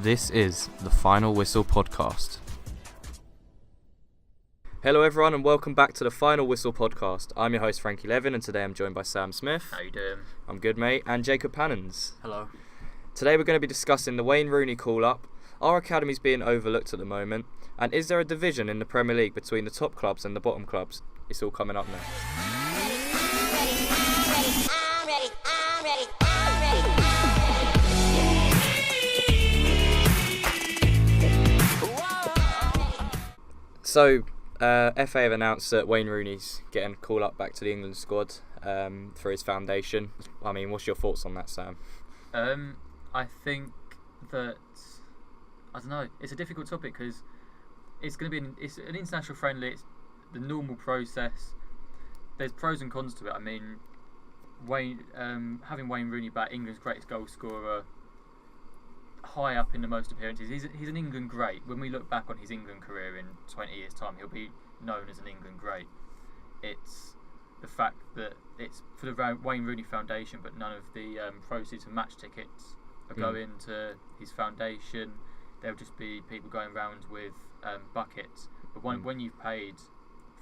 This is the Final Whistle podcast. Hello everyone and welcome back to the Final Whistle podcast. I'm your host Frankie Levin and today I'm joined by Sam Smith. How you doing? I'm good, mate. And Jacob Pannons. Hello. Today we're going to be discussing the Wayne Rooney call-up, our academy's being overlooked at the moment, and is there a division in the Premier League between the top clubs and the bottom clubs? It's all coming up now. So, FA have announced that Wayne Rooney's getting called up back to the England squad for his foundation. I mean, what's your thoughts on that, Sam? I think that, I don't know, it's a difficult topic because it's going to be it's an international friendly. It's the normal process. There's pros and cons to it. I mean, having Wayne Rooney back, England's greatest goal scorer, high up in the most appearances. He's an England great. When we look back on his England career in 20 years' time, he'll be known as an England great. It's the fact that it's for the Wayne Rooney Foundation, but none of the proceeds from match tickets are going to his foundation. There'll just be people going around with buckets. But when you've paid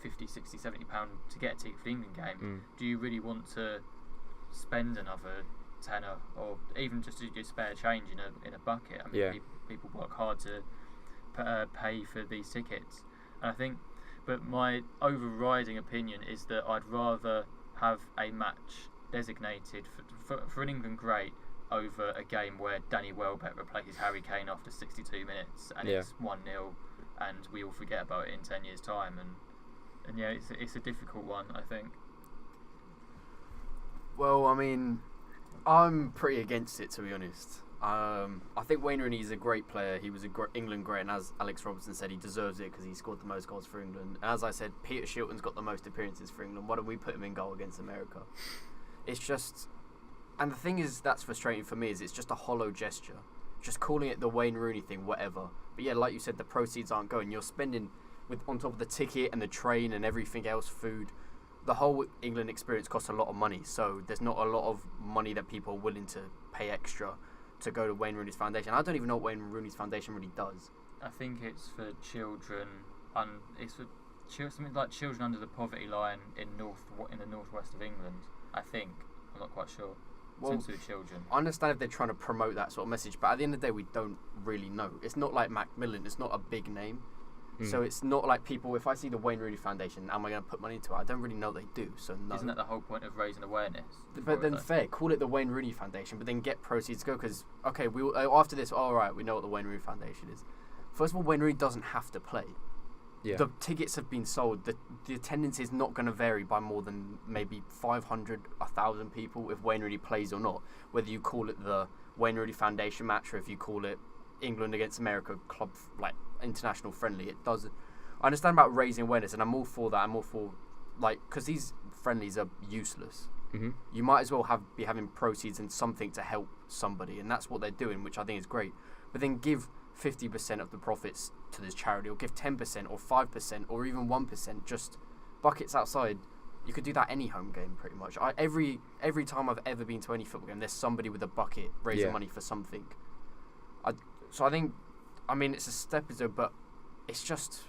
50, 60, 70 pound to get a ticket for the England game, do you really want to spend another tenner or even just to spare change in a bucket? I mean, people work hard to pay for these tickets, and I think. But my overriding opinion is that I'd rather have a match designated for an England great over a game where Danny Welbeck replaces Harry Kane after 62 minutes and it's 1-0 and we all forget about it in 10 years' time. And yeah, it's a difficult one, I think. Well, I mean, I'm pretty against it, to be honest. I think Wayne Rooney is a great player. He was England great, and as Alex Robertson said, he deserves it because he scored the most goals for England. And as I said, Peter Shilton's got the most appearances for England. Why don't we put him in goal against America? It's just... And the thing is that's frustrating for me is it's just a hollow gesture. Just calling it the Wayne Rooney thing, whatever. But yeah, like you said, the proceeds aren't going. You're spending, on top of the ticket and the train and everything else, food. The whole England experience costs a lot of money, so there's not a lot of money that people are willing to pay extra to go to Wayne Rooney's foundation. I don't even know what Wayne Rooney's foundation really does. I think it's for children, it's for something like children under the poverty line in the northwest of England. I think, I'm not quite sure. Well, it's to children. I understand if they're trying to promote that sort of message, but at the end of the day, we don't really know. It's not like Macmillan. It's not a big name. So it's not like people, if I see the Wayne Rooney Foundation, am I going to put money into it? I don't really know they do, so no. Isn't that the whole point of raising awareness? But then fair, call it the Wayne Rooney Foundation, but then get proceeds to go, because, okay, after this, alright, we know what the Wayne Rooney Foundation is. First of all, Wayne Rooney doesn't have to play. Yeah. The tickets have been sold. The attendance is not going to vary by more than maybe 500, 1,000 people if Wayne Rooney plays or not. Whether you call it the Wayne Rooney Foundation match or if you call it England against America club, like, international friendly, it doesn't. I understand about raising awareness, and I'm all for that. I'm all for, like, because these friendlies are useless. Mm-hmm. You might as well be having proceeds and something to help somebody, and that's what they're doing, which I think is great. But then give 50% of the profits to this charity, or give 10% or 5% or even 1%, just buckets outside. You could do that any home game pretty much. Every time I've ever been to any football game, there's somebody with a bucket raising money for something. So I think, I mean, it's a step, but it's just...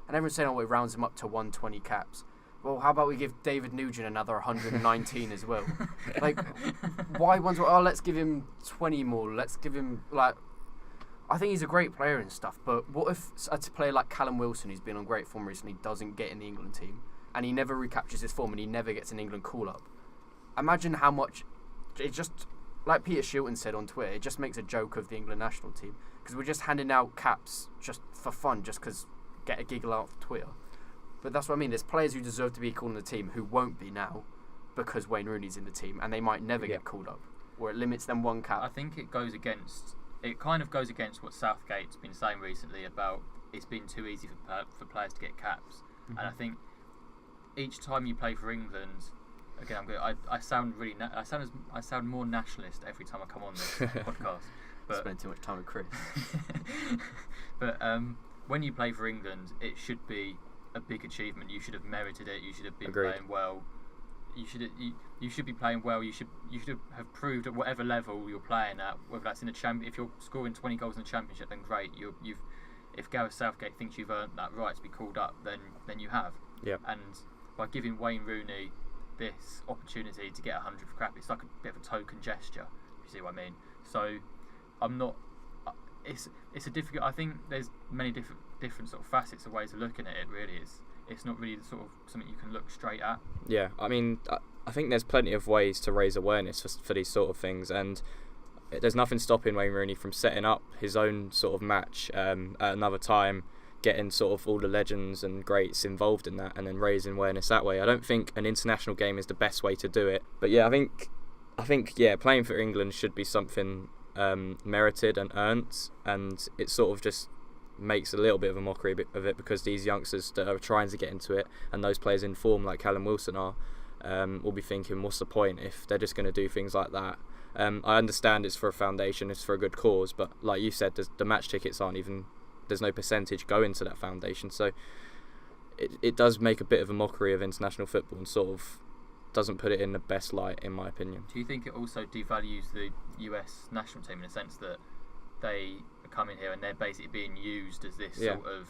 And everyone's saying, it rounds him up to 120 caps. Well, how about we give David Nugent another 119 as well? Like, why let's give him 20 more. Let's give him, like... I think he's a great player and stuff, but what if a player like Callum Wilson, who's been on great form recently, doesn't get in the England team, and he never recaptures his form, and he never gets an England call-up? Imagine how much... It just... Like Peter Shilton said on Twitter, it just makes a joke of the England national team. Because we're just handing out caps just for fun, just because get a giggle out of Twitter. But that's what I mean. There's players who deserve to be called in the team who won't be now because Wayne Rooney's in the team, and they might never get called up, or it limits them one cap. I think it kind of goes against what Southgate's been saying recently about it's been too easy for players to get caps. Mm-hmm. And I think each time you play for England, again, I sound more nationalist every time I come on this podcast. But spend too much time with Chris. But when you play for England, it should be a big achievement. You should have merited it. You should have been playing well. you should be playing well. You should have proved at whatever level you're playing at, whether that's in the champion. If you're scoring 20 goals in the championship, then great. If Gareth Southgate thinks you've earned that right to be called up, then you have. Yeah. And by giving Wayne Rooney this opportunity to get 100th cap, it's like a bit of a token gesture. If you see what I mean? So I'm not. It's a difficult. I think there's many different sort of facets of ways of looking at it. Really, it's not really sort of something you can look straight at. Yeah, I mean, I think there's plenty of ways to raise awareness for these sort of things, and there's nothing stopping Wayne Rooney from setting up his own sort of match at another time, getting sort of all the legends and greats involved in that, and then raising awareness that way. I don't think an international game is the best way to do it, but yeah, I think playing for England should be something merited and earned, and it sort of just makes a little bit of a mockery of it, because these youngsters that are trying to get into it, and those players in form like Callum Wilson are, will be thinking, what's the point if they're just going to do things like that? I understand it's for a foundation, it's for a good cause, but like you said, the match tickets aren't even, there's no percentage going to that foundation, so it does make a bit of a mockery of international football and sort of doesn't put it in the best light, in my opinion. Do you think it also devalues the US national team in the sense that they are coming here and they're basically being used as this sort of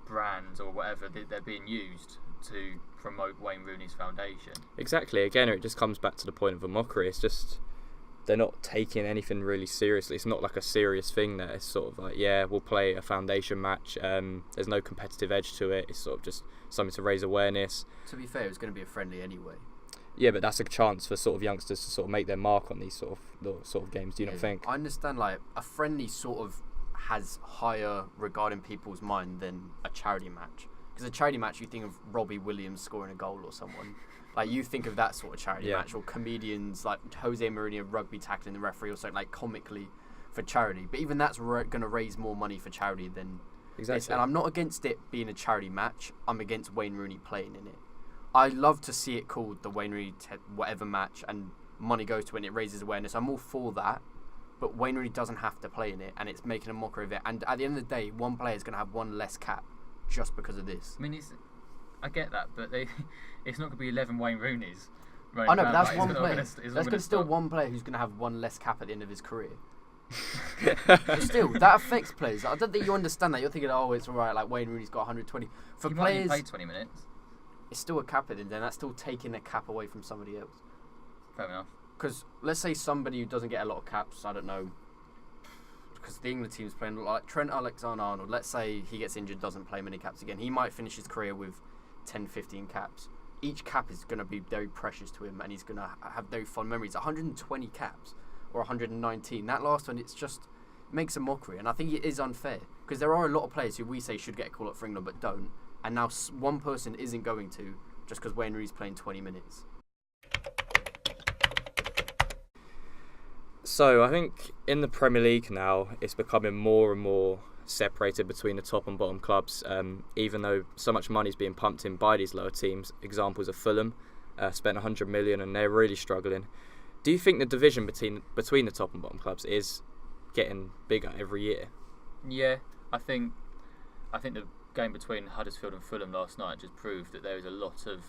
brand or whatever, they're being used to promote Wayne Rooney's foundation? Exactly. Again, it just comes back to the point of a mockery. It's just they're not taking anything really seriously. It's not like a serious thing there. It's sort of like, yeah, we'll play a foundation match. There's no competitive edge to it. It's sort of just something to raise awareness. To be fair, it was going to be a friendly anyway. Yeah, but that's a chance for sort of youngsters to sort of make their mark on these sort of games. Do you not think? I understand, like, a friendly sort of has higher regard in people's mind than a charity match. Because a charity match, you think of Robbie Williams scoring a goal or someone. Like, you think of that sort of charity match, or comedians like Jose Mourinho rugby tackling the referee or something, like, comically for charity. But even that's going to raise more money for charity than this. And I'm not against it being a charity match. I'm against Wayne Rooney playing in it. I love to see it called the Wayne Rooney whatever match and money goes to it and it raises awareness. I'm all for that. But Wayne Rooney doesn't have to play in it, and it's making a mockery of it. And at the end of the day, one player is going to have one less cap just because of this. I mean, I get that, but it's not going to be 11 Wayne Rooneys. I know, but that's one player. There's going to still one player who's going to have one less cap at the end of his career. But still, that affects players. I don't think you understand that. You're thinking, oh, it's all right, like Wayne Rooney's got 120. For players, might play 20 minutes. It's still a cap at the end, and that's still taking a cap away from somebody else. Fair enough. Because let's say somebody who doesn't get a lot of caps, I don't know, because the England team's playing like Trent Alexander-Arnold, let's say he gets injured, doesn't play many caps again, he might finish his career with 10, 15 caps. Each cap is going to be very precious to him, and he's going to have very fond memories. 120 caps or 119, that last one, it's just makes a mockery, and I think it is unfair, because there are a lot of players who we say should get a call up for England but don't, and now one person isn't going to, just because Wayne Rooney's playing 20 minutes. So I think in the Premier League now, it's becoming more and more separated between the top and bottom clubs, even though so much money is being pumped in by these lower teams. Examples of Fulham, spent 100 million and they're really struggling. Do you think the division between the top and bottom clubs is getting bigger every year? Yeah, I think the game between Huddersfield and Fulham last night just proved that there is a lot of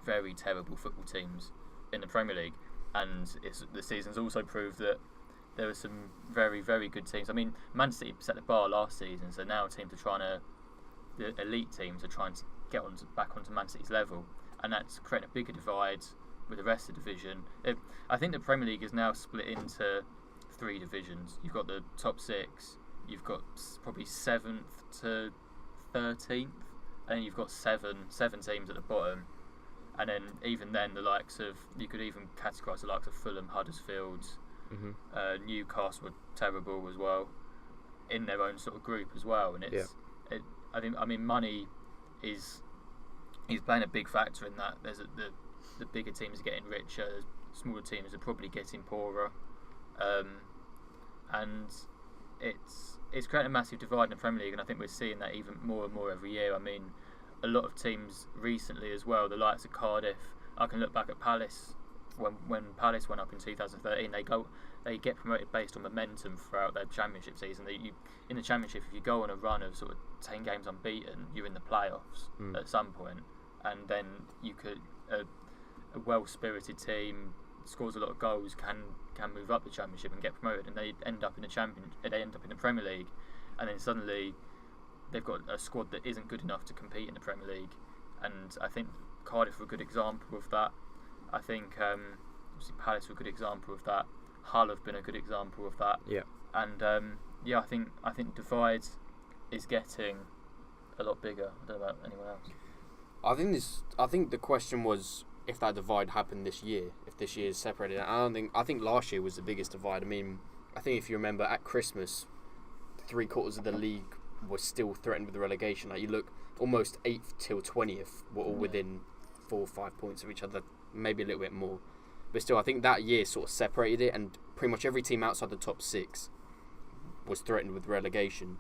very terrible football teams in the Premier League. And the season's also proved that there were some very, very good teams. I mean, Man City set the bar last season, so now the elite teams are trying to get back onto Man City's level, and that's creating a bigger divide with the rest of the division. I think the Premier League is now split into 3 divisions. You've got the top 6, you've got probably 7th to 13th, and then you've got seven teams at the bottom. And then even then, you could even categorise the likes of Fulham, Huddersfield, Newcastle were terrible as well, in their own sort of group as well. And I mean, money is playing a big factor in that. There's the bigger teams are getting richer, the smaller teams are probably getting poorer, and it's creating a massive divide in the Premier League. And I think we're seeing that even more and more every year. I mean, a lot of teams recently as well, the likes of Cardiff. I can look back at Palace when Palace went up in 2013. They get promoted based on momentum throughout their championship season. In the championship, if you go on a run of sort of 10 games unbeaten, you're in the playoffs at some point, and then you could well-spirited team, scores a lot of goals, can move up the Championship and get promoted, and they end up in the Premier League, and then suddenly they've got a squad that isn't good enough to compete in the Premier League. And I think Cardiff were a good example of that. I think obviously Palace were a good example of that. Hull have been a good example of that. Yeah. And I think divide is getting a lot bigger. I don't know about anyone else. I think the question was if that divide happened this year, if this year is separated. I think last year was the biggest divide. I mean, I think if you remember at Christmas, 3/4 of the league was still threatened with relegation. Like, you look, almost 8th till 20th were all within 4 or 5 points of each other, maybe a little bit more. But still, I think that year sort of separated it, and pretty much every team outside the top 6 was threatened with relegation.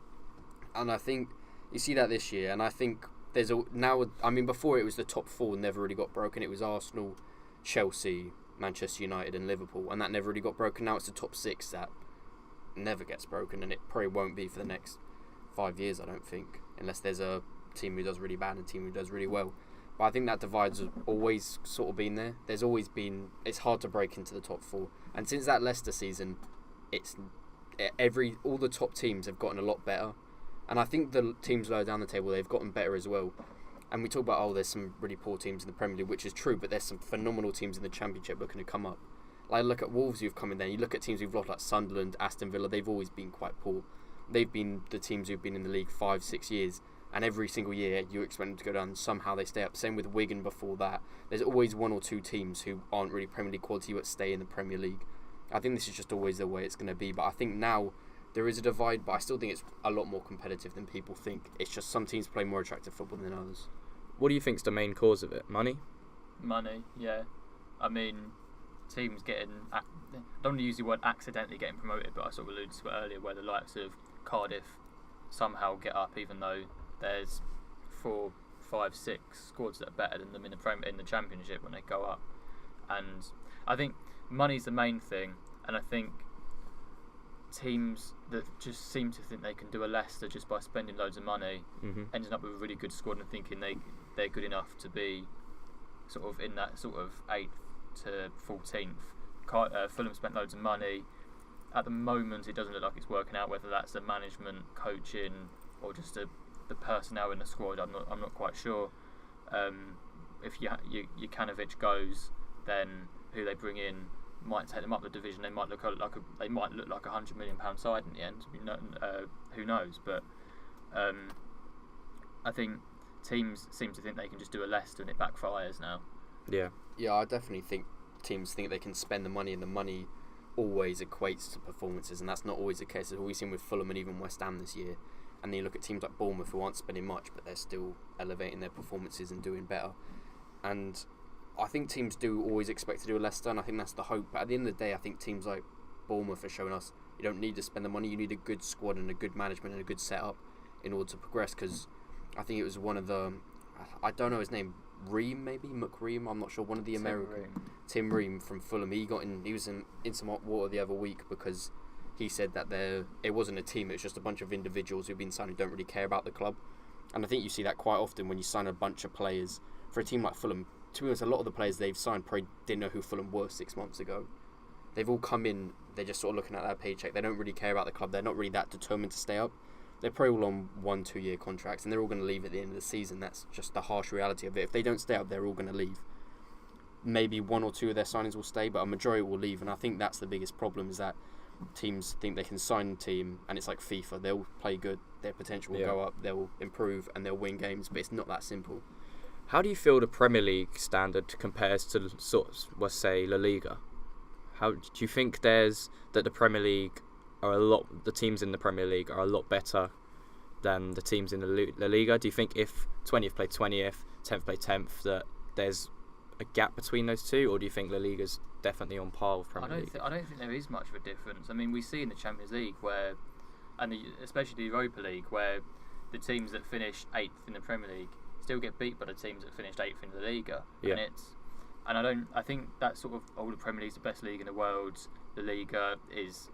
And I think you see that this year, and I think there's before it was the top 4 never really got broken. It was Arsenal, Chelsea, Manchester United and Liverpool, and that never really got broken. Now it's the top 6 that never gets broken, and it probably won't be for the next 5 years, I don't think, unless there's a team who does really bad and a team who does really well. But I think that divide's always sort of been there. There's always been, it's hard to break into the top 4, and since that Leicester season, all the top teams have gotten a lot better, and I think the teams lower down the table, they've gotten better as well. And we talk about, there's some really poor teams in the Premier League, which is true, but there's some phenomenal teams in the Championship looking to come up. Like, look at Wolves who've come in there. You look at teams who've lost, like Sunderland, Aston Villa, they've always been quite poor. They've been the teams who've been in the league 5-6 years, and every single year you expect them to go down, somehow they stay up. Same with Wigan before that. There's always 1 or 2 teams who aren't really Premier League quality but stay in the Premier League. I think this is just always the way it's going to be, but I think now there is a divide, but I still think it's a lot more competitive than people think. It's just some teams play more attractive football than others. What do you think is the main cause of it? Money? Money, yeah. I mean, teams getting... I don't want to use the word accidentally getting promoted, but I sort of alluded to it earlier, where the likes of Cardiff somehow get up, even though there's 4, 5, 6 squads that are better than them in the Championship when they go up. And I think money's the main thing, and I think teams that just seem to think they can do a Leicester just by spending loads of money, ending up with a really good squad and thinking they're good enough to be sort of in that sort of 8th to 14th. Fulham spent loads of money. At the moment, it doesn't look like it's working out. Whether that's the management, coaching, or just the personnel in the squad, I'm not quite sure. If Jokanovic goes, then who they bring in might take them up the division. They might look like a £100 million side in the end. Who knows? But I think teams seem to think they can just do a Leicester and it backfires now. Yeah, I definitely think teams think they can spend the money, and the money always equates to performances, and that's not always the case. As we've seen with Fulham and even West Ham this year. And then you look at teams like Bournemouth who aren't spending much, but they're still elevating their performances and doing better. And I think teams do always expect to do a Leicester, and I think that's the hope. But at the end of the day, I think teams like Bournemouth are showing us you don't need to spend the money. You need a good squad and a good management and a good setup in order to progress. Because I think it was one of the, I don't know his name, McReam, I'm not sure. One of the American, Tim Ream from Fulham. He was in some hot water the other week because he said that it wasn't a team, it was just a bunch of individuals who've been signed who don't really care about the club. And I think you see that quite often when you sign a bunch of players. For a team like Fulham, to be honest, a lot of the players they've signed probably didn't know who Fulham were 6 months ago. They've all come in, they're just sort of looking at their paycheck. They don't really care about the club. They're not really that determined to stay up. They're probably all on 1-2 year contracts, and they're all going to leave at the end of the season. That's just the harsh reality of it. If they don't stay up, they're all going to leave. Maybe 1 or 2 of their signings will stay, but a majority will leave, and I think that's the biggest problem, is that teams think they can sign a team, and it's like FIFA. They'll play good, their potential will go up, they'll improve, and they'll win games, but it's not that simple. How do you feel the Premier League standard compares to, let's say, La Liga? How do you think that the Premier League the teams in the Premier League are a lot better than the teams in the La Liga? Do you think if 20th play 20th, 10th play 10th, that there's a gap between those two, or do you think La Liga's definitely on par with Premier League? I don't think there is much of a difference. I mean, we see in the Champions League especially the Europa League, where the teams that finish 8th in the Premier League still get beat by the teams that finished 8th in the Liga. Yeah. I think that's sort of, the Premier League's the best league in the world. The Liga is,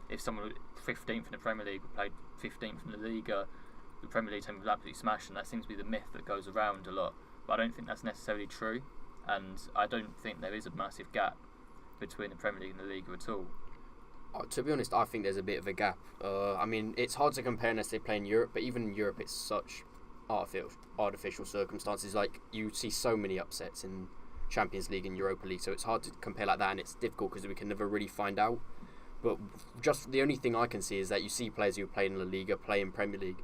if someone 15th in the Premier League played 15th in the Liga, the Premier League team will absolutely smash, and that seems to be the myth that goes around a lot. But I don't think that's necessarily true. and I don't think there is a massive gap between the Premier League and the Liga at all. To be honest, I think there's a bit of a gap. I mean, it's hard to compare unless they play in Europe, but even in Europe, it's such artificial circumstances. Like, you see so many upsets in Champions League and Europa League, so it's hard to compare like that, and it's difficult because we can never really find out. But just the only thing I can see is that you see players who play in La Liga play in Premier League,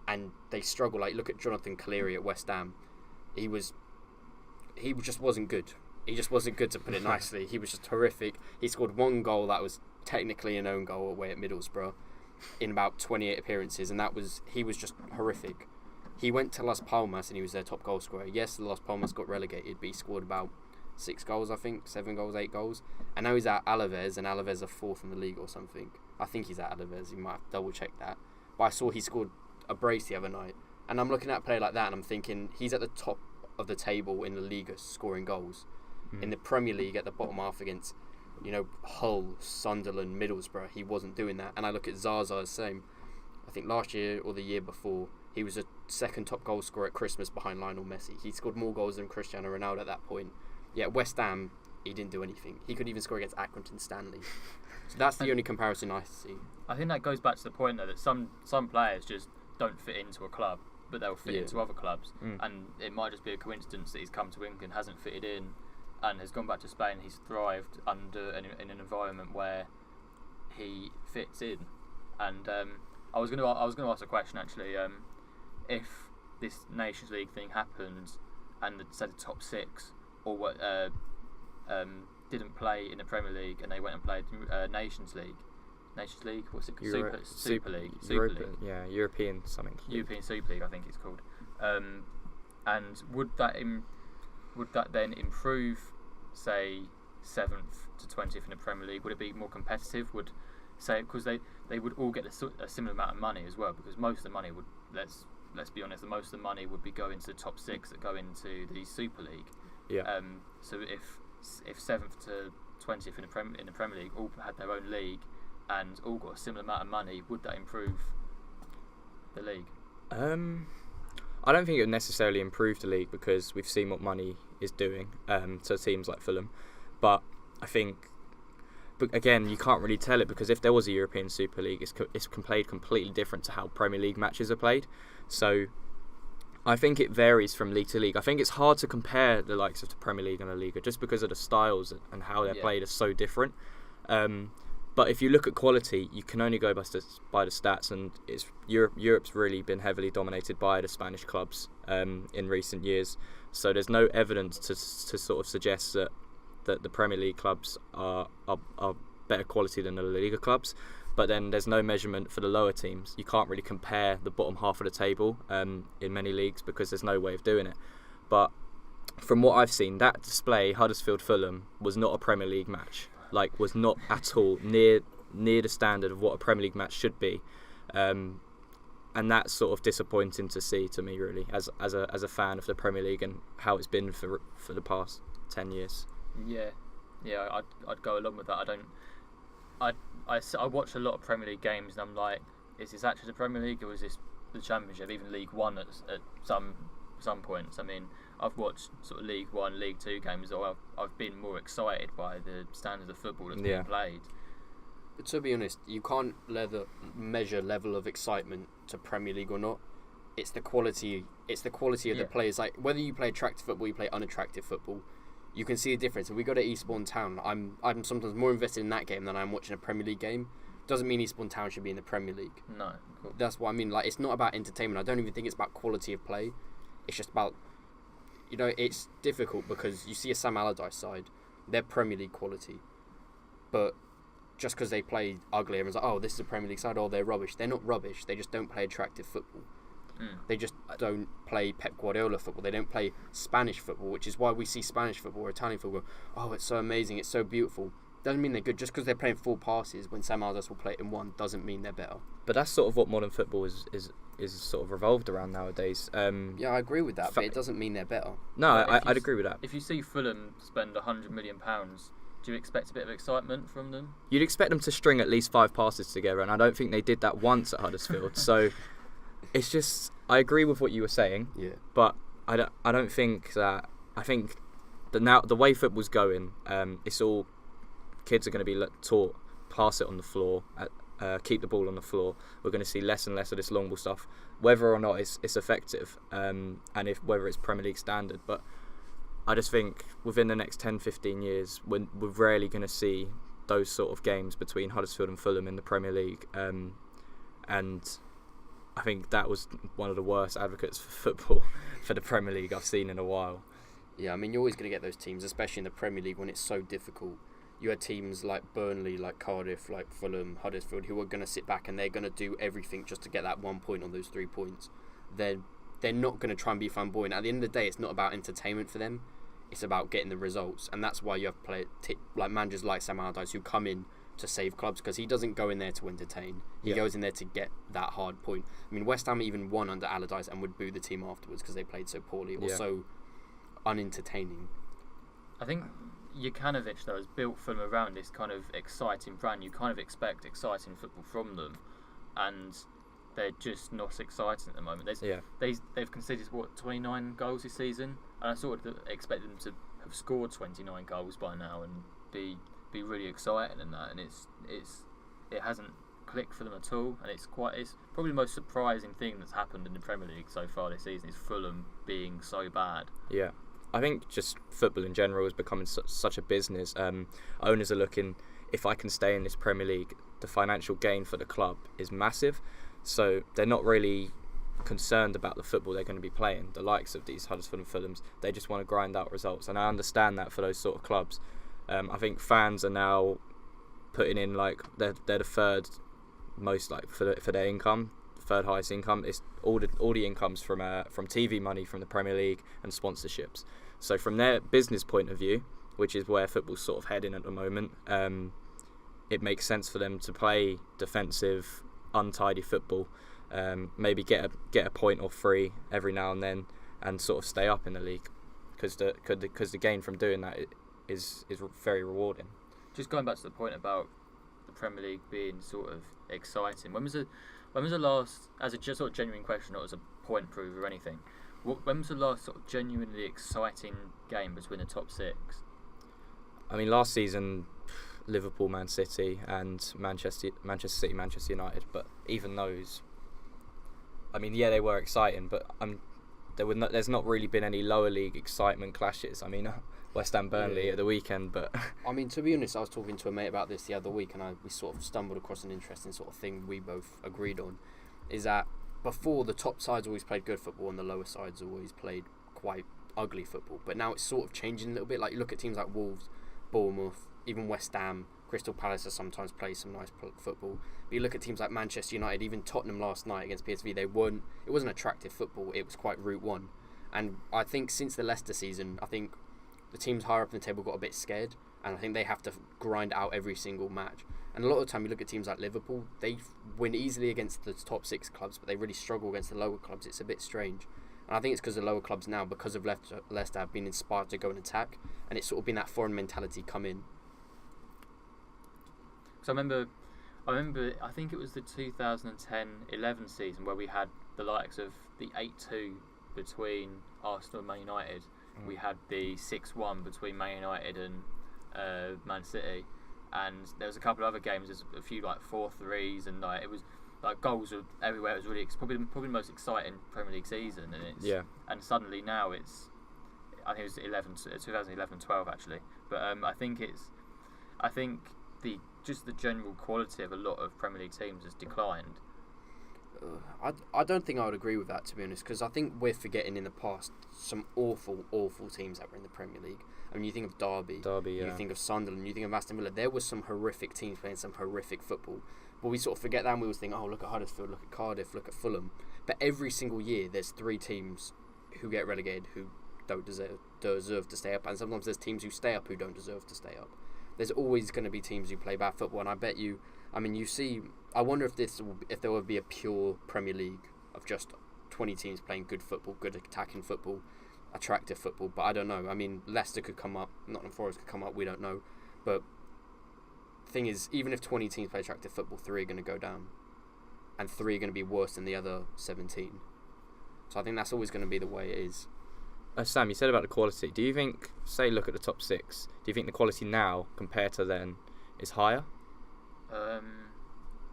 and they struggle. Like, look at Jonathan Cleary at West Ham. He just wasn't good. He just wasn't good, to put it nicely. He was just horrific. He scored one goal that was technically an own goal away at Middlesbrough in about 28 appearances, and he was just horrific. He went to Las Palmas and he was their top goal scorer. Yes, Las Palmas got relegated, but he scored about 6 goals, I think, 7 goals, 8 goals. And now he's at Alaves, and Alaves are 4th in the league or something. I think he's at Alaves. You might have to double check that. But I saw he scored a brace the other night, and I'm looking at a player like that, and I'm thinking he's at the top of the table in the Liga scoring goals. In the Premier League, at the bottom half against, Hull, Sunderland, Middlesbrough, he wasn't doing that. And I look at Zaza the same. I think last year or the year before, he was a second top goal scorer at Christmas behind Lionel Messi. He scored more goals than Cristiano Ronaldo at that point. Yeah, at West Ham, he didn't do anything. He could even score against Accrington Stanley. So that's the only comparison I see. I think that goes back to the point, though, that some players just don't fit into a club, but they'll fit into other clubs. And it might just be a coincidence that he's come to England, hasn't fitted in, and has gone back to Spain. He's thrived in an environment where he fits in. And I was going to ask a question, actually. If this Nations League thing happened and the top 6 or what didn't play in the Premier League and they went and played Nations League, what's it called? Super League. Yeah, European something. European Super League, I think it's called. And would that then improve, say, 7th to 20th in the Premier League? Would it be more competitive? Because they would all get a similar amount of money as well, because most of the money would, let's be honest, most of the money would be going to the top 6 that go into the Super League. Yeah. So if 7th to 20th in the Premier League all had their own league and all got a similar amount of money, would that improve the league? I don't think it would necessarily improve the league, because we've seen what money is doing to teams like Fulham. But I think, but again, you can't really tell it, because if there was a European Super League, it's played completely different to how Premier League matches are played. So I think it varies from league to league. I think it's hard to compare the likes of the Premier League and La Liga, just because of the styles and how they're played are so different. But if you look at quality, you can only go by the stats, and Europe's really been heavily dominated by the Spanish clubs in recent years. So there's no evidence to sort of suggest that the Premier League clubs are better quality than the La Liga clubs. But then there's no measurement for the lower teams. You can't really compare the bottom half of the table in many leagues, because there's no way of doing it. But from what I've seen, that display, Huddersfield-Fulham, was not a Premier League match. Like, was not at all near the standard of what a Premier League match should be, and that's sort of disappointing to see, to me, really, as a fan of the Premier League and how it's been for the past 10 years. Yeah, I'd go along with that. I watch a lot of Premier League games, and I'm like, is this actually the Premier League, or is this the Championship, even League One at some points? I mean, I've watched sort of League 1, League 2 games, or I've been more excited by the standards of football that's being played. But to be honest, you can't measure level of excitement to Premier League or not. It's the quality. It's the quality of the players. Like, whether you play attractive football, you play unattractive football, you can see a difference. If we go to Eastbourne Town, I'm sometimes more invested in that game than I'm watching a Premier League game. Doesn't mean Eastbourne Town should be in the Premier League. No, cool. That's what I mean. Like, it's not about entertainment. I don't even think it's about quality of play. It's just about, it's difficult, because you see a Sam Allardyce side, they're Premier League quality, but just because they play ugly, everyone's like, oh, this is a Premier League side, oh, they're rubbish. They're not rubbish. They just don't play attractive football. They just don't play Pep Guardiola football. They don't play Spanish football, which is why we see Spanish football or Italian football. Oh, it's so amazing, it's so beautiful. Doesn't mean they're good. Just because they're playing 4 passes when Sam Allardyce will play it in 1 doesn't mean they're better. But that's sort of what modern football is sort of revolved around nowadays. Yeah, I agree with that, but it doesn't mean they're better. No, I'd agree with that. If you see Fulham spend £100 million, do you expect a bit of excitement from them? You'd expect them to string at least 5 passes together, and I don't think they did that once at Huddersfield. So it's just, I agree with what you were saying, but I don't think that. I think the way football's going, it's all kids are going to be taught pass it on the floor, keep the ball on the floor. We're going to see less and less of this long ball stuff, whether or not it's effective, and whether it's Premier League standard. But I just think within the next 10-15 years, we're rarely going to see those sort of games between Huddersfield and Fulham in the Premier League. And I think that was one of the worst advocates for football for the Premier League I've seen in a while. Yeah, I mean, you're always going to get those teams, especially in the Premier League when it's so difficult. You had teams like Burnley, like Cardiff, like Fulham, Huddersfield, who are going to sit back and they're going to do everything just to get that 1 point on those 3 points. They're not going to try and be flamboyant. At the end of the day, it's not about entertainment for them. It's about getting the results. And that's why you have like managers like Sam Allardyce who come in to save clubs, because he doesn't go in there to entertain. He goes in there to get that hard point. I mean, West Ham even won under Allardyce and would boo the team afterwards because they played so poorly or so unentertaining. I think Jokanovic, though, has built Fulham around this kind of exciting brand. You kind of expect exciting football from them, and they're just not exciting at the moment. They've conceded 29 goals this season, and I sort of expect them to have scored 29 goals by now and be really exciting in that. And it hasn't clicked for them at all, and it's probably the most surprising thing that's happened in the Premier League so far this season is Fulham being so bad. Yeah. I think just football in general is becoming such a business. Owners are looking, if I can stay in this Premier League, the financial gain for the club is massive. So they're not really concerned about the football they're going to be playing. The likes of these Huddersfield and Fulhams, they just want to grind out results. And I understand that for those sort of clubs. I think fans are now putting in they're the third most for their income. Third highest income. It's all the incomes from TV money from the Premier League and sponsorships. So from their business point of view, which is where football's sort of heading at the moment, it makes sense for them to play defensive, untidy football, maybe get a point or three every now and then, and sort of stay up in the league, because the gain from doing that is very rewarding. Just going back to the point about the Premier League being sort of exciting, when was the last, as a just sort of genuine question, not as a point proof or anything, when was the last sort of genuinely exciting game between the top six? I mean, last season, Liverpool, Man City, and Manchester City, Manchester United. But even those, I mean, yeah, they were exciting, but there's not really been any lower league excitement clashes. I mean, West Ham Burnley at the weekend, but I mean, to be honest, I was talking to a mate about this the other week, and we sort of stumbled across an interesting sort of thing we both agreed on, is that before the top sides always played good football and the lower sides always played quite ugly football, but now it's sort of changing a little bit. Like, you look at teams like Wolves, Bournemouth, even West Ham, Crystal Palace has sometimes played some nice football. But you look at teams like Manchester United, even Tottenham last night against PSV, it wasn't attractive football, it was quite Route 1. And I think since the Leicester season, I think the teams higher up in the table got a bit scared, and I think they have to grind out every single match. And a lot of the time you look at teams like Liverpool, they win easily against the top six clubs, but they really struggle against the lower clubs. It's a bit strange. And I think it's because the lower clubs now, because of Leicester, have been inspired to go and attack, and it's sort of been that foreign mentality come in. So I remember, I think it was the 2010-11 season where we had the likes of the 8-2 between Arsenal and Man United. We had the 6-1 between Man United and Man City, and there was a couple of other games. There's a few 4-3s, and it was goals were everywhere. It was it's probably the most exciting Premier League season, and and suddenly now I think it was 2011-12 actually, but I think the general quality of a lot of Premier League teams has declined. I don't think I would agree with that, to be honest, because I think we're forgetting in the past some awful teams that were in the Premier League. I mean, you think of Derby, you think of Sunderland, you think of Aston Villa. There was some horrific teams playing some horrific football, but we sort of forget that, and we always think, oh, look at Huddersfield, look at Cardiff, look at Fulham. But every single year there's 3 teams who get relegated who don't deserve to stay up, and sometimes there's teams who stay up who don't deserve to stay up. There's always going to be teams who play bad football, and I bet you, I mean, you see, I wonder if there would be a pure Premier League of just 20 teams playing good football, good attacking football, attractive football. But I don't know. I mean, Leicester could come up, Nottingham Forest could come up. We don't know. But the thing is, even if 20 teams play attractive football, 3 are going to go down, and 3 are going to be worse than the other 17. So I think that's always going to be the way it is. Sam, you said about the quality. Do you think, say, look at the top 6, do you think the quality now compared to then is higher?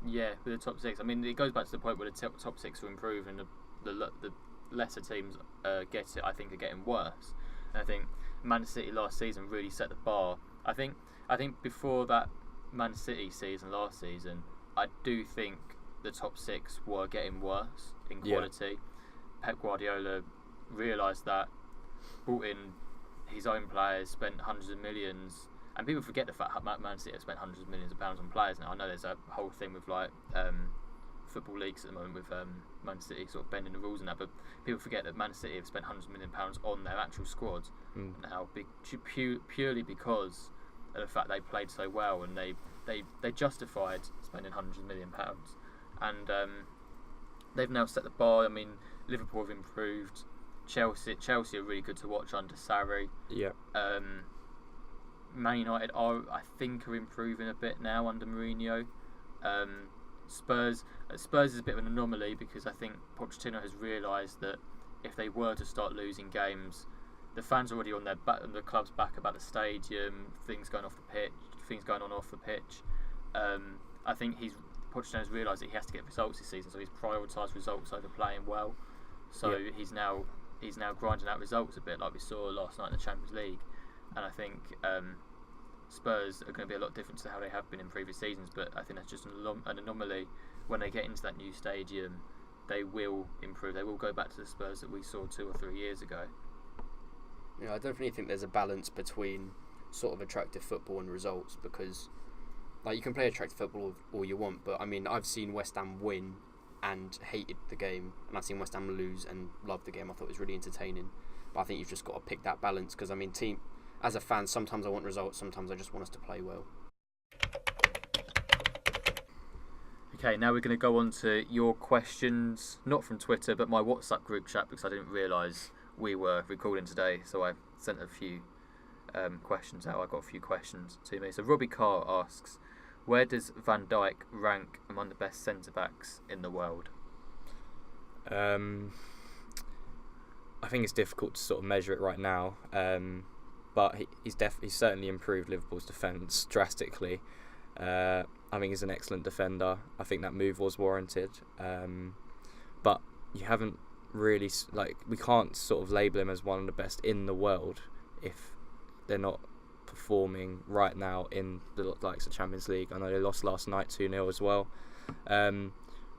Yeah, with the top 6. I mean, it goes back to the point where the top 6 will improve and the lesser teams get it, I think, are getting worse. And I think Man City last season really set the bar. I think before that Man City season last season, I do think the top 6 were getting worse in quality. Pep Guardiola realised that, brought in his own players, spent hundreds of millions, and people forget the fact that Man City have spent hundreds of millions of pounds on players now. I know there's a whole thing with like football leagues at the moment with Man City sort of bending the rules and that, but people forget that Man City have spent hundreds of millions of pounds on their actual squad now, purely because of the fact they played so well, and they justified spending hundreds of millions of pounds, and they've now set the bar. I mean, Liverpool have improved. Chelsea are really good to watch under Sarri. Yeah. Man United are improving a bit now under Mourinho. Spurs is a bit of an anomaly because I think Pochettino has realised that if they were to start losing games, the fans are already on the club's back about the stadium, things going on off the pitch. I think Pochettino's realised that he has to get results this season, so he's prioritised results over playing well. So he's now grinding out results a bit, like we saw last night in the Champions League. And I think Spurs are going to be a lot different to how they have been in previous seasons, but I think that's just an anomaly. When they get into that new stadium, they will improve. They will go back to the Spurs that we saw 2 or 3 years ago. Yeah, I definitely think there's a balance between sort of attractive football and results, because like you can play attractive football all you want, but I mean, I've seen West Ham win and hated the game, and I've seen West Ham lose and loved the game. I thought it was really entertaining, but I think you've just got to pick that balance, because I mean, as a fan, sometimes I want results, sometimes I just want us to play well. Okay, now we're going to go on to your questions, not from Twitter, but my WhatsApp group chat, because I didn't realise we were recording today, so I sent a few questions out. I got a few questions to me. So Robbie Carr asks, where does Van Dijk rank among the best centre-backs in the world? I think it's difficult to sort of measure it right now, but he's certainly improved Liverpool's defence drastically. I think he's an excellent defender. I think that move was warranted, but you haven't really, we can't sort of label him as one of the best in the world if they're not performing right now in the likes of Champions League. I know they lost last night 2-0 as well,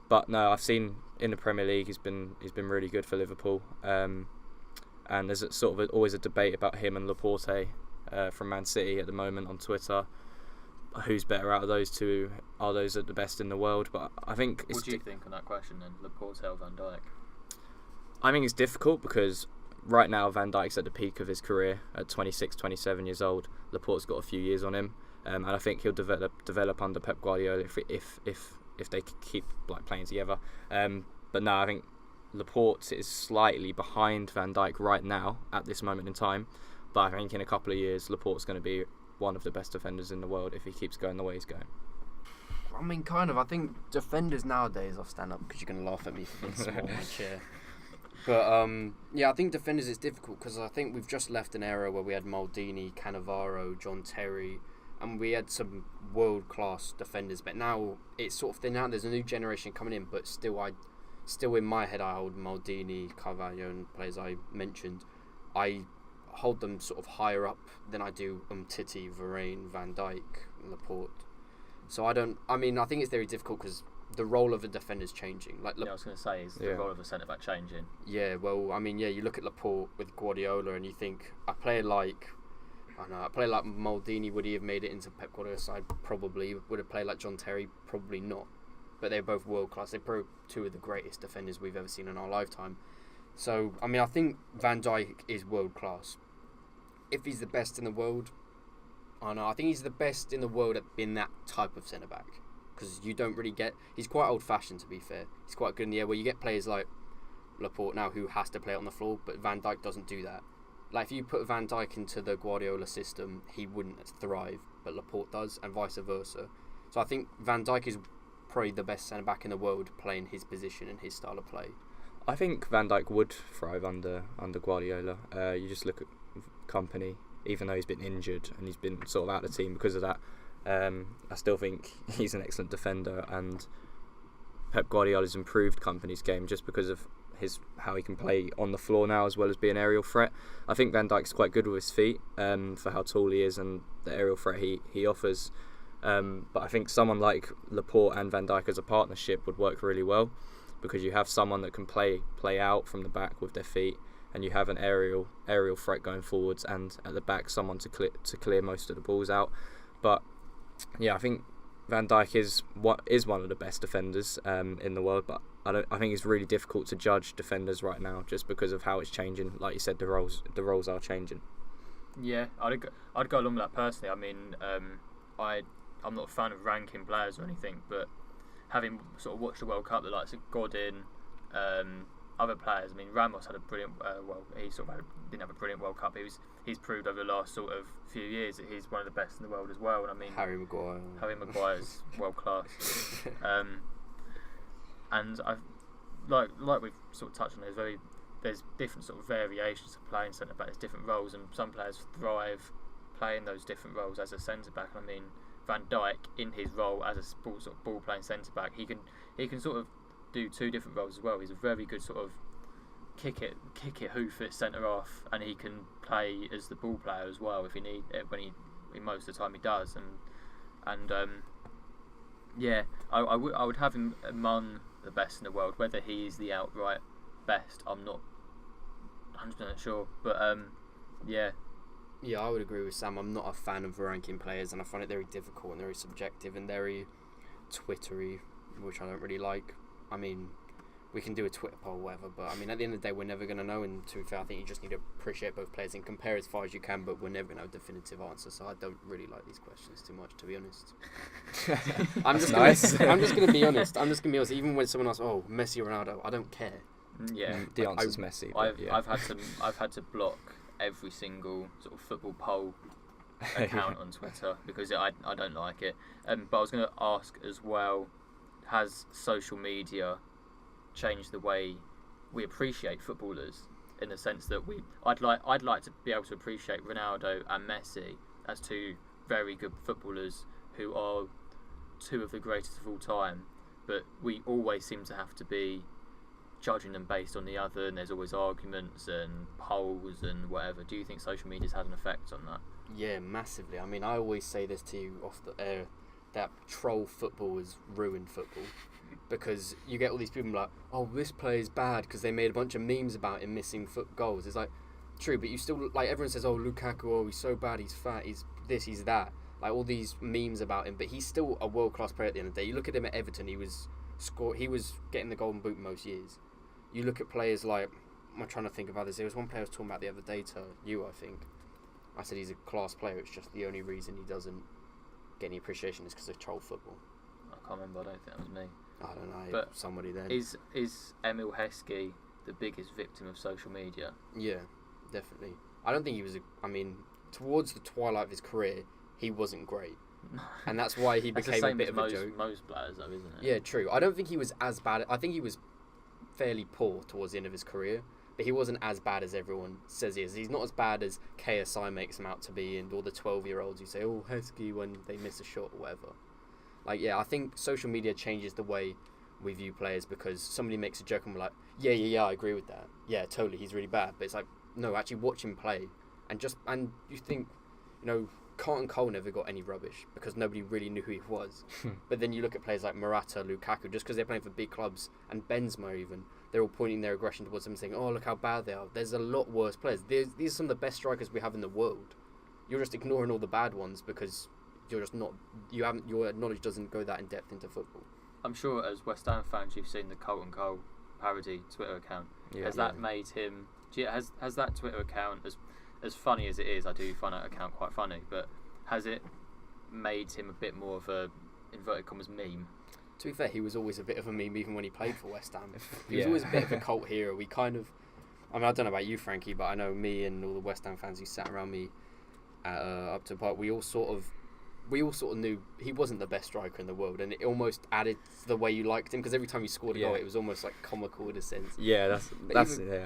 but no, I've seen in the Premier League he's been really good for Liverpool, and there's always a debate about him and Laporte from Man City at the moment on Twitter. Who's better out of those two? Are those the best in the world? But I think what do you think on that question then, Laporte or Van Dijk? I think it's difficult because right now Van Dijk's at the peak of his career at 26, 27 years old. Laporte's got a few years on him, and I think he'll develop under Pep Guardiola if they keep playing together. But no, I think Laporte is slightly behind Van Dijk right now at this moment in time. But I think in a couple of years, Laporte's going to be one of the best defenders in the world if he keeps going the way he's going. I mean, kind of. I think defenders nowadays are stand up. Because you're going to laugh at me for being small in my chair. But yeah, I think defenders is difficult because I think we've just left an era where we had Maldini, Cannavaro, John Terry, and we had some world-class defenders. But now it's sort of now there's a new generation coming in, but still in my head I hold Maldini, Carvalho, and players I mentioned. I hold them sort of higher up than I do Titi, Varane, Van Dijk, Laporte. So I think it's very difficult because the role of a defender is changing. I was going to say, is the role of a centre-back changing? Yeah, well, I mean, you look at Laporte with Guardiola and you think, a player like Maldini, would he have made it into Pep Guardiola's side? Probably. Would a player like John Terry? Probably not. But they're both world-class. They're probably two of the greatest defenders we've ever seen in our lifetime. So, I mean, I think Van Dijk is world-class. If he's the best in the world, I don't know. I think he's the best in the world at being that type of centre-back. Because you don't really get... He's quite old-fashioned, to be fair. He's quite good in the air, where you get players like Laporte now who has to play it on the floor, but Van Dijk doesn't do that. If you put Van Dijk into the Guardiola system, he wouldn't thrive, but Laporte does, and vice versa. So I think Van Dijk is probably the best centre-back in the world playing his position and his style of play. I think Van Dijk would thrive under Guardiola. You just look at Kompany, even though he's been injured and he's been sort of out of the team because of that. I still think he's an excellent defender, and Pep Guardiola's improved Kompany's game just because of how he can play on the floor now as well as be an aerial threat. I think Van Dijk's quite good with his feet for how tall he is and the aerial threat he offers. But I think someone like Laporte and Van Dijk as a partnership would work really well, because you have someone that can play out from the back with their feet, and you have an aerial threat going forwards, and at the back someone to clear most of the balls out. But yeah, I think Van Dijk is one of the best defenders in the world, but I think it's really difficult to judge defenders right now just because of how it's changing. Like you said, the roles are changing. Yeah, I'd go along with that personally. I mean, I'm not a fan of ranking players or anything, but having sort of watched the World Cup, the likes of Godin, other players. I mean, Ramos had a brilliant. He sort of didn't have a brilliant World Cup. He's proved over the last sort of few years that he's one of the best in the world as well. And I mean, Harry Maguire's world class. And I like we've sort of touched on. There's different sort of variations of playing centre back. There's different roles, and some players thrive playing those different roles as a centre back. I mean, Van Dijk in his role as a ball playing centre back, he can sort of do two different roles as well. He's a very good sort of kick it, hoof it centre off, and he can play as the ball player as well if he need it, when he most of the time he does. And yeah, I would have him among the best in the world. Whether he is the outright best, I'm not 100% sure, but yeah. Yeah, I would agree with Sam. I'm not a fan of ranking players, and I find it very difficult and very subjective and very Twittery, which I don't really like. I mean, we can do a Twitter poll or whatever, but I mean, at the end of the day, we're never going to know. And to be fair, I think you just need to appreciate both players and compare as far as you can, but we're never going to have a definitive answer. So I don't really like these questions too much, to be honest. I'm just going to be honest. Even when someone asks, "Oh, Messi or Ronaldo," I don't care. Yeah, the answer's Messi. I've had to block every single sort of football poll account on Twitter because I don't like it. But I was going to ask as well, has social media changed the way we appreciate footballers, in the sense that I'd like to be able to appreciate Ronaldo and Messi as two very good footballers who are two of the greatest of all time, but we always seem to have to be judging them based on the other, and there's always arguments and polls and whatever. Do you think social media's had an effect on that? Yeah, massively. I mean, I always say this to you off the air, that troll football has ruined football, because you get all these people like, "Oh, this player's bad because they made a bunch of memes about him missing goals." It's like, true, but you still, like, everyone says, "Oh, Lukaku, oh, he's so bad, he's fat, he's this, he's that." Like, all these memes about him, but he's still a world-class player at the end of the day. You look at him at Everton, he was getting the Golden Boot most years. You look at players like, I'm trying to think of others. There was one player I was talking about the other day to you, I think. I said he's a class player. It's just the only reason he doesn't get any appreciation is because of troll football. I can't remember. I don't think that was me. I don't know. But somebody then. Is Emil Heskey the biggest victim of social media? Yeah, definitely. I don't think he was. Towards the twilight of his career, he wasn't great, and that's why he became a bit of a joke. Most players, though, isn't it? Yeah, true. I don't think he was as bad. I think he was fairly poor towards the end of his career, but he wasn't as bad as everyone says he is. He's not as bad as KSI makes him out to be, and all the 12-year-olds who say, "Oh, Heskey," when they miss a shot or whatever. Like, yeah, I think social media changes the way we view players, because somebody makes a joke and we're like, yeah, I agree with that. Yeah, totally, he's really bad. But it's like, no, actually watch him play, and you think, Carlton Cole never got any rubbish because nobody really knew who he was. But then you look at players like Morata, Lukaku, just because they're playing for big clubs, and Benzema even, they're all pointing their aggression towards them, saying, "Oh, look how bad they are." There's a lot worse players. These are some of the best strikers we have in the world. You're just ignoring all the bad ones because you're just not. Your knowledge doesn't go that in depth into football. I'm sure as West Ham fans, you've seen the Carlton Cole parody Twitter account. Yeah, has that made him? Has that Twitter account, as funny as it is, I do find that account quite funny, but has it made him a bit more of a, inverted commas, meme? To be fair, he was always a bit of a meme even when he played for West Ham. He was always a bit of a cult hero. We kind of, I don't know about you, Frankie, but I know me and all the West Ham fans who sat around me up to the park, we all sort of we all sort of knew he wasn't the best striker in the world, and it almost added to the way you liked him, because every time he scored a goal, it was almost like comical in a sense. Yeah,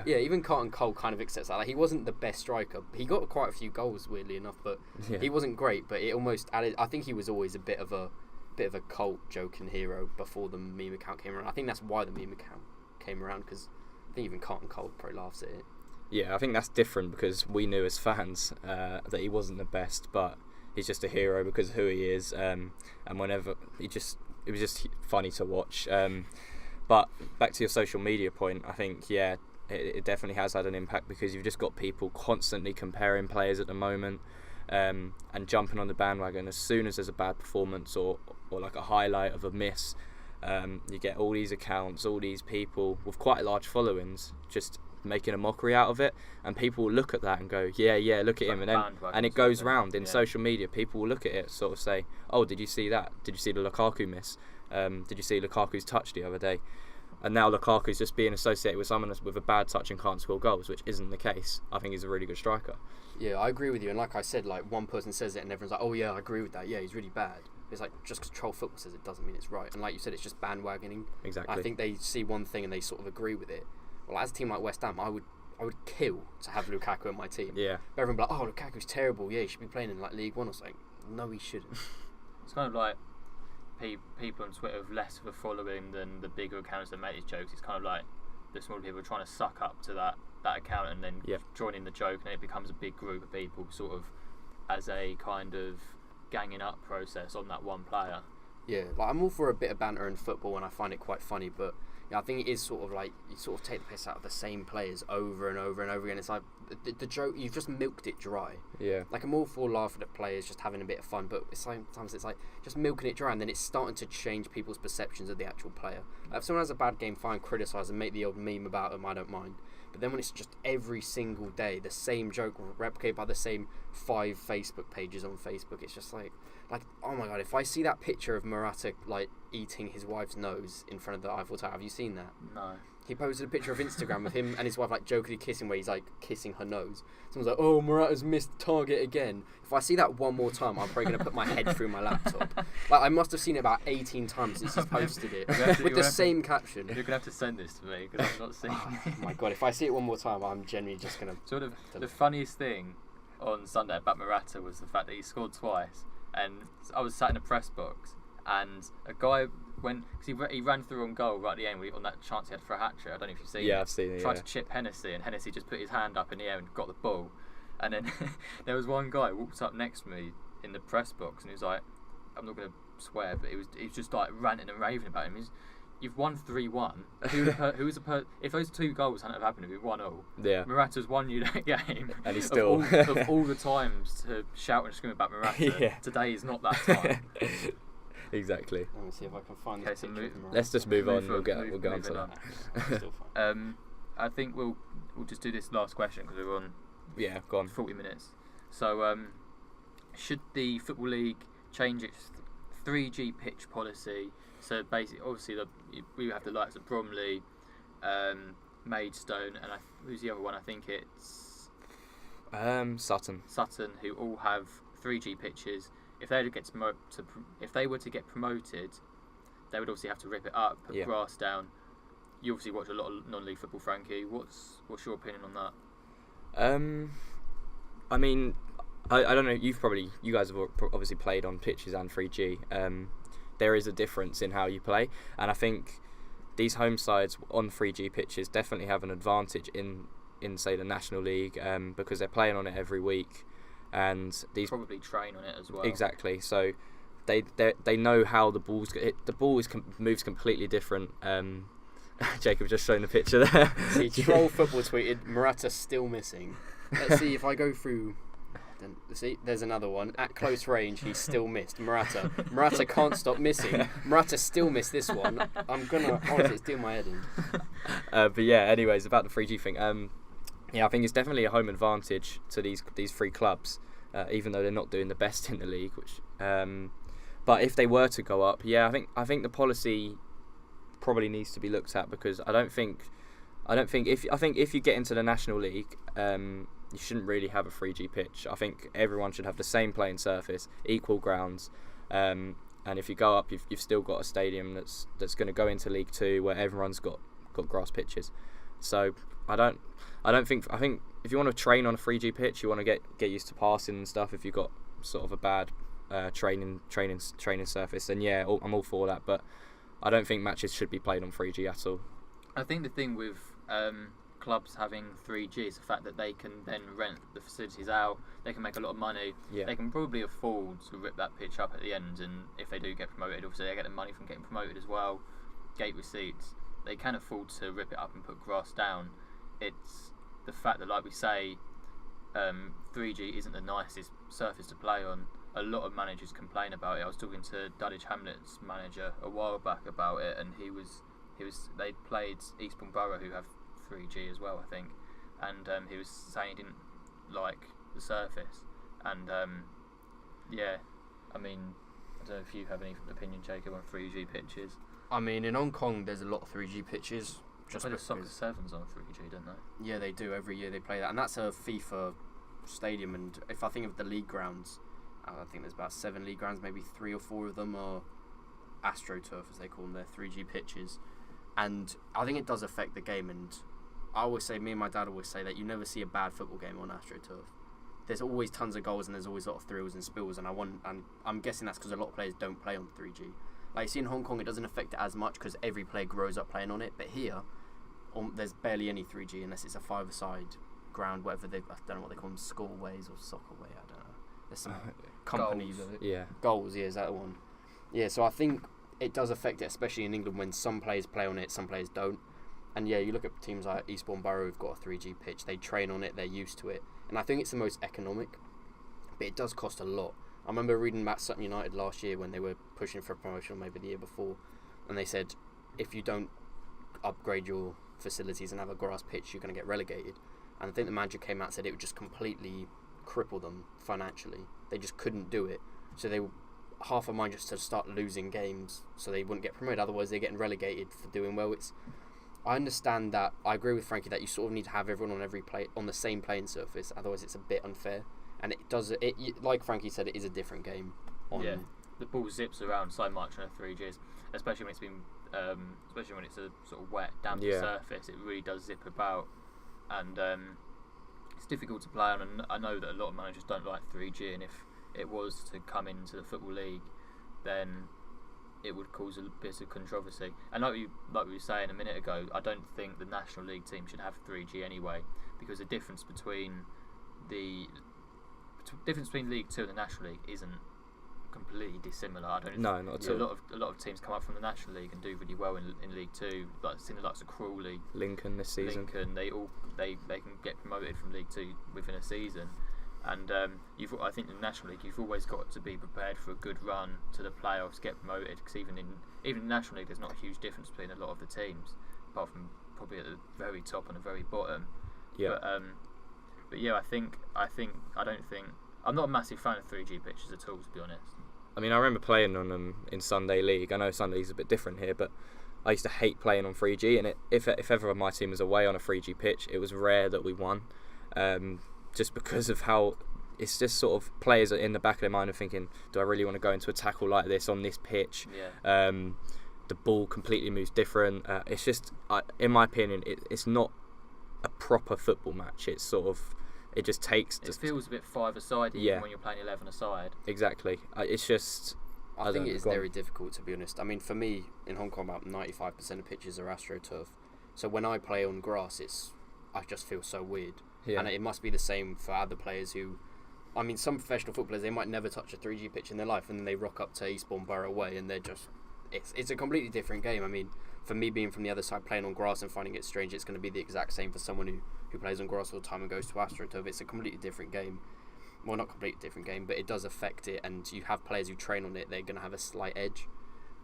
even Carlton Cole kind of accepts that. Like, he wasn't the best striker. He got quite a few goals, weirdly enough, but he wasn't great. But it almost added. I think he was always a bit of a cult joking hero before the meme account came around. I think that's why the meme account came around, because I think even Carlton Cole probably laughs at it. Yeah, I think that's different because we knew as fans that he wasn't the best, but he's just a hero because of who he is, and whenever it was just funny to watch. But back to your social media point, I think it definitely has had an impact, because you've just got people constantly comparing players at the moment, and jumping on the bandwagon as soon as there's a bad performance or like a highlight of a miss. You get all these accounts, all these people with quite large followings just making a mockery out of it, and people will look at that and go, yeah, look at him, and it goes round in social media. People will look at it, sort of say, oh, did you see that? Did you see the Lukaku miss? Did you see Lukaku's touch the other day? And now Lukaku's just being associated with someone with a bad touch and can't score goals, which isn't the case. I think he's a really good striker. Yeah, I agree with you, and like I said, like, one person says it and everyone's like, oh yeah, I agree with that, yeah, he's really bad. It's like, just because Troll Football says it doesn't mean it's right, and like you said, it's just bandwagoning. Exactly. I think they see one thing and they sort of agree with it. Well, as a team like West Ham, I would kill to have Lukaku in my team. Yeah. But everyone would be like, oh, Lukaku's terrible. Yeah, he should be playing in like League One or something. No, he shouldn't. It's kind of like people on Twitter have less of a following than the bigger accounts that make these jokes. It's kind of like the smaller people are trying to suck up to that account and then join in the joke, and it becomes a big group of people sort of as a kind of ganging up process on that one player. Yeah, like, I'm all for a bit of banter in football, and I find it quite funny, but I think it is sort of like you sort of take the piss out of the same players over and over and over again. It's like the joke, you've just milked it dry. Yeah. Like, I'm all for laughing at players just having a bit of fun, but sometimes it's like just milking it dry, and then it's starting to change people's perceptions of the actual player. Like, if someone has a bad game, fine, criticise and make the old meme about them, I don't mind. But then when it's just every single day the same joke replicated by the same 5 Facebook pages on Facebook, it's just like, oh my god, if I see that picture of Morata like eating his wife's nose in front of the Eiffel Tower, have you seen that? No. He posted a picture of Instagram with him and his wife like jokingly kissing, where he's like kissing her nose. Someone's like, oh, Morata's missed target again. If I see that one more time, I'm probably going to put my head through my laptop. Like, I must have seen it about 18 times since he's posted it with the same caption. You're going to have to send this to me because I've not seen it. Oh my god, if I see it one more time, I'm genuinely just going to... Sort of the funniest thing on Sunday about Morata was the fact that he scored twice, and I was sat in a press box, and a guy went, because he ran through on goal right at the end on that chance he had for a hat-trick. I don't know if you've seen it. Yeah, I've seen it. Tried to chip Hennessy, and Hennessy just put his hand up in the air and got the ball. And then there was one guy who walked up next to me in the press box, and he was like, I'm not going to swear, but he was just like ranting and raving about him. You've won 3-1. If those 2 goals hadn't have happened, it'd be 1-all. Yeah. Morata's won you that game. And he's still... of all the times to shout and scream about Morata, today is not that time. Exactly. Let me see if I can find this picture. Let's just move on. We'll get on to that. Still fine. I think we'll just do this last question because we're on. Yeah, go on. 40 minutes. So, should the Football League change its 3G pitch policy? So basically, obviously, we have the likes of Bromley, Maidstone, and who's the other one? I think it's Sutton. Sutton, who all have 3G pitches. If they were to get promoted, they would obviously have to rip it up, put grass down. You obviously watch a lot of non-league football, Frankie. What's your opinion on that? I mean, I don't know. You guys have obviously played on pitches and 3G. There is a difference in how you play, and I think these home sides on 3G pitches definitely have an advantage in say the National League, because they're playing on it every week. And these probably train on it as well. Exactly. So they know how the ball moves completely different. Jacob just showing the picture there. See, Troll Football tweeted Morata still missing. Let's see if I go through. See, there's another one. At close range, he's still missed. Morata can't stop missing. Morata still missed this one. Honestly, it's doing my head in. But yeah, anyways, about the 3G thing. I think it's definitely a home advantage to these 3 clubs, even though they're not doing the best in the league. But if they were to go up, I think the policy probably needs to be looked at, because I think if you get into the National League, you shouldn't really have a 3G pitch. I think everyone should have the same playing surface, equal grounds. And if you go up, you've still got a stadium that's going to go into League Two where everyone's got grass pitches. So I think if you want to train on a 3G pitch, you want to get used to passing and stuff. If you've got sort of a bad training surface, then yeah, I'm all for that. But I don't think matches should be played on 3G at all. I think the thing with clubs having 3G is the fact that they can then rent the facilities out. They can make a lot of money. Yeah. They can probably afford to rip that pitch up at the end, and if they do get promoted, obviously they get the money from getting promoted as well. Gate receipts. They can afford to rip it up and put grass down. It's the fact that, like we say, 3G isn't the nicest surface to play on. A lot of managers complain about it. I was talking to Dulwich Hamlet's manager a while back about it, and they played Eastbourne Borough, who have 3G as well, I think, and he was saying he didn't like the surface, and yeah, I mean, I don't know if you have any opinion, Jacob, on 3G pitches. I mean, in Hong Kong, there's a lot of 3G pitches. Just the Soccer Sevens on 3G, don't they? Yeah, they do. Every year they play that, and that's a FIFA stadium. And if I think of the league grounds, I think there's about 7 league grounds. Maybe 3 or 4 of them are AstroTurf, as they call them. They're 3G pitches, and I think it does affect the game. And I always say, me and my dad always say that you never see a bad football game on AstroTurf. There's always tons of goals, and there's always a lot of thrills and spills. And I'm guessing that's because a lot of players don't play on 3G. Like you see in Hong Kong, it doesn't affect it as much because every player grows up playing on it. But here, there's barely any 3G unless it's a 5-a-side ground, whatever I don't know what they call them, Scoreways or Soccerway, I don't know. There's some companies of it. Yeah. Goals, yeah, is that the one? Yeah, so I think it does affect it, especially in England when some players play on it, some players don't. And yeah, you look at teams like Eastbourne Borough who've got a 3G pitch, they train on it, they're used to it. And I think it's the most economic, but it does cost a lot. I remember reading about Sutton United last year when they were pushing for a promotion, or maybe the year before, and they said if you don't upgrade your facilities and have a grass pitch, you're going to get relegated. And I think the manager came out and said it would just completely cripple them financially. They just couldn't do it. So they were half a mind just to start losing games so they wouldn't get promoted. Otherwise, they're getting relegated for doing well. I understand that. I agree with Frankie that you sort of need to have everyone on the same playing surface. Otherwise, it's a bit unfair. And like Frankie said, it is a different game. Yeah, the ball zips around so much on a 3Gs, especially when it's been, especially when it's a sort of wet, damp surface. It really does zip about, and it's difficult to play on. And I know that a lot of managers don't like 3G, and if it was to come into the Football League, then it would cause a bit of controversy. And like we were saying a minute ago, I don't think the National League team should have 3G anyway, because the difference between League 2 and the National League isn't completely dissimilar. I don't know. No, not at all. A lot of teams come up from the National League and do really well in League 2. Like seen the likes of Crawley, Lincoln this season. They can get promoted from League 2 within a season. And I think in the National League you've always got to be prepared for a good run to the playoffs, get promoted. Because even in the National League, there's not a huge difference between a lot of the teams, apart from probably at the very top and the very bottom. Yeah. But yeah, I'm not a massive fan of 3G pitches at all, to be honest. I mean, I remember playing on them in Sunday League. I know Sunday's a bit different here, but I used to hate playing on 3G. And if ever my team was away on a 3G pitch, it was rare that we won, just because of how it's just sort of players are in the back of their mind of thinking, do I really want to go into a tackle like this on this pitch? Yeah. The ball completely moves different. It's just, in my opinion, it's not a proper football match. It's sort of, it just takes. It feels a bit 5-a-side when you're playing 11-a-side. Exactly. It's just. I think it is very difficult, to be honest. I mean, for me in Hong Kong, about 95% of pitches are AstroTurf. So when I play on grass, I just feel so weird. Yeah. And it must be the same for other players who. I mean, some professional footballers, they might never touch a 3G pitch in their life, and then they rock up to Eastbourne Borough away, and they're just. It's a completely different game. I mean, for me being from the other side, playing on grass and finding it strange, it's going to be the exact same for someone who plays on grass all the time and goes to AstroTurf. It's a completely different game. Well, not completely different game, but it does affect it, and you have players who train on it, they're going to have a slight edge.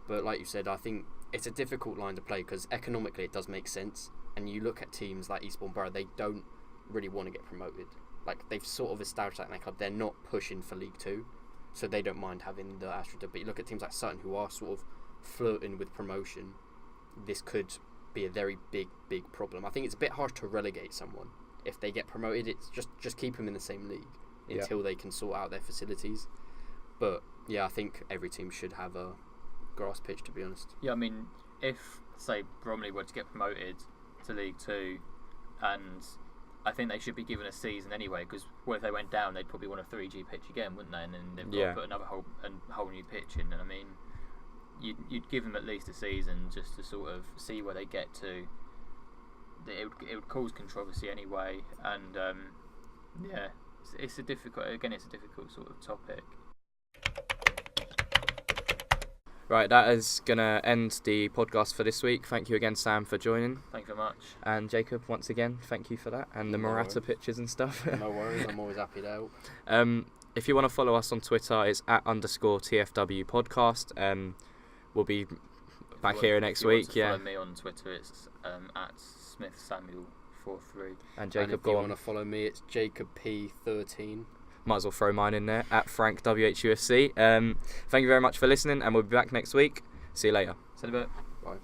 But like you said, I think it's a difficult line to play because economically it does make sense, and you look at teams like Eastbourne Borough, they don't really want to get promoted. Like, they've sort of established that in their club, they're not pushing for League 2, so they don't mind having the AstroTurf. But you look at teams like Sutton who are sort of flirting with promotion, this could be a very big problem. I think it's a bit harsh to relegate someone. if they get promoted, it's just keep them in the same league until they can sort out their facilities. But yeah, I think every team should have a grass pitch, to be honest. Yeah, I mean, if say Bromley were to get promoted to League Two, and I think they should be given a season anyway, because what if they went down, they'd probably want a 3G pitch again, wouldn't they? And then they've got to put another whole new pitch in. And I mean, you'd give them at least a season just to sort of see where they get to. It would cause controversy anyway, and it's a difficult sort of topic. Right, that is going to end the podcast for this week. Thank you again, Sam, for joining. Thank you very much. And Jacob, once again, thank you for that. And the Morata pictures and stuff. No worries, I'm always happy to help. If you want to follow us on Twitter, it's @_TFW podcast. We'll be back here next week. Follow me on Twitter, it's @SmithSamuel43. And Jacob, and if you want to follow me, it's JacobP13. Might as well throw mine in there, @FrankWHUFC. Thank you very much for listening, and we'll be back next week. See you later. See you in a bit. Bye.